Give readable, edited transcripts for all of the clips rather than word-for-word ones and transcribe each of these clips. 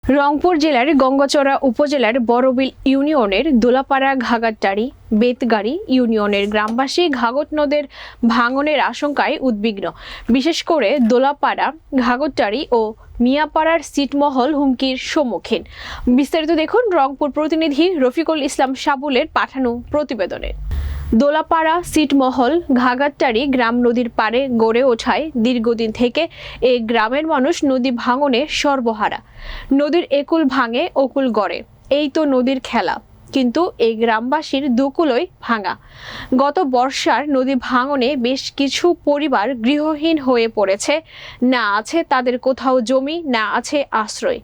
রংপুর জেলার গঙ্গাচড়া উপজেলার বড়বিল ইউনিয়নের দোলাপাড়া ঘাগরটারি বেতগাড়ি ইউনিয়নের গ্রামবাসী ঘাগর নদের ভাঙনের আশঙ্কায় উদ্বিগ্ন। বিশেষ করে দোলাপাড়া ঘাগরটারি ও মিয়াপাড়ার ছিটমহল হুমকির সম্মুখীন। বিস্তারিত দেখুন রংপুর প্রতিনিধি রফিকুল ইসলাম সাবুলের পাঠানো প্রতিবেদনে। দোলাপাড়া ছিটমহল ঘাগরটারি গ্রাম নদীর পাড়ে গড়ে ওঠায় দীর্ঘদিন থেকে এই গ্রামের মানুষ নদী ভাঙনে সর্বহারা। নদীর একুল ভাঙে অকুল গড়ে, এই তো নদীর খেলা। কিন্তু এই গ্রামবাসীর দুকুলই ভাঙা। গত বর্ষার নদী ভাঙনে বেশ কিছু পরিবার গৃহহীন হয়ে পড়েছে। না আছে তাদের কোথাও জমি, না আছে আশ্রয়।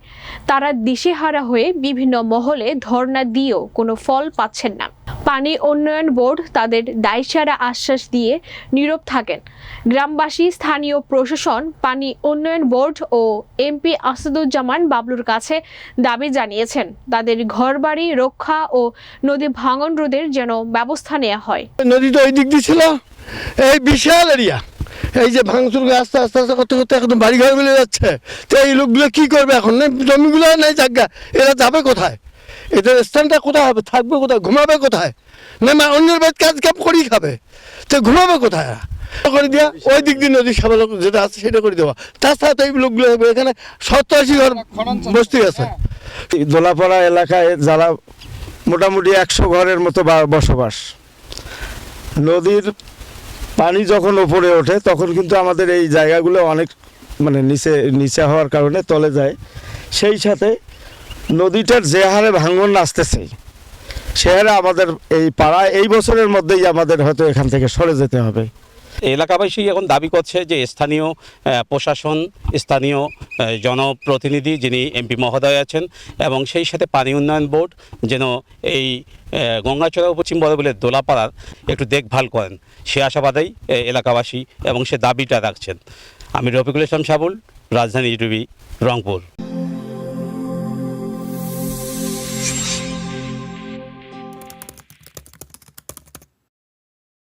তারা দিশেহারা হয়ে বিভিন্ন মহলে ধর্ণা দিয়েও কোনো ফল পাচ্ছেন না। পানি উন্নয়ন বোর্ড তাদের দায়সারা আশ্বাস দিয়ে নীরব থাকেন। গ্রামবাসী স্থানীয় প্রশাসন, পানি উন্নয়ন বোর্ড ও এমপি আসাদুজ্জামান বাবলুর কাছে দাবি জানিয়েছেন তাদের ঘরবাড়ি রক্ষা ও নদী ভাঙন রোধের যেন ব্যবস্থা নেওয়া হয়। নদীটা ওই দিক দিয়ে ছিল, এই বিশাল এরিয়া, এই যে ভাঙচুর আস্তে আস্তে আস্তে করতে করতে একদম বাড়ি ঘর মিলে যাচ্ছে। তো এই লোকগুলো কি করবে এখন? জমিগুলো নেই, জায়গা, এরা যাবে কোথায়? এদের স্থানটা কোথায় হবে? থাকবে কোথায়? ঘুমাবে কোথায়? না অন্যের বাড়িতে কাজ কাম করেই খাবে, তো ঘুমাবে কোথায়? করে দেওয়া, ওই দিক দিয়ে নদী সাবাল যেটা আছে সেটা করে দেওয়া। তাছাড়া তো এই লোকগুলো এখানে 70-80 ঘর বস্তি আছে। দোলাপাড়া এলাকায় যারা মোটামুটি 100 ঘরের মতো বসবাস, নদীর পানি যখন ওপরে ওঠে তখন কিন্তু আমাদের এই জায়গাগুলো অনেক নিচে হওয়ার কারণে তলে যায়। সেই সাথে নদীটার যে হারে ভাঙন আসতেছে, সে হারে আমাদের এই পাড়ায় এই বছরের মধ্যেই আমাদের হয়তো এখান থেকে সরে যেতে হবে। এলাকাবাসী এখন দাবি করছে যে স্থানীয় প্রশাসন, স্থানীয় জনপ্রতিনিধি যিনি এমপি মহোদয় আছেন এবং সেই সাথে পানি উন্নয়ন বোর্ড যেন এই গঙ্গাচড়া পশ্চিম বড়বিলের দোলাপাড়ার একটু দেখভাল করেন, সে আশাবাদেই এলাকাবাসী এবং সে দাবিটা রাখছেন। আমি রফিকুল ইসলাম সাবুল, রাজধানী টিভি, রংপুর।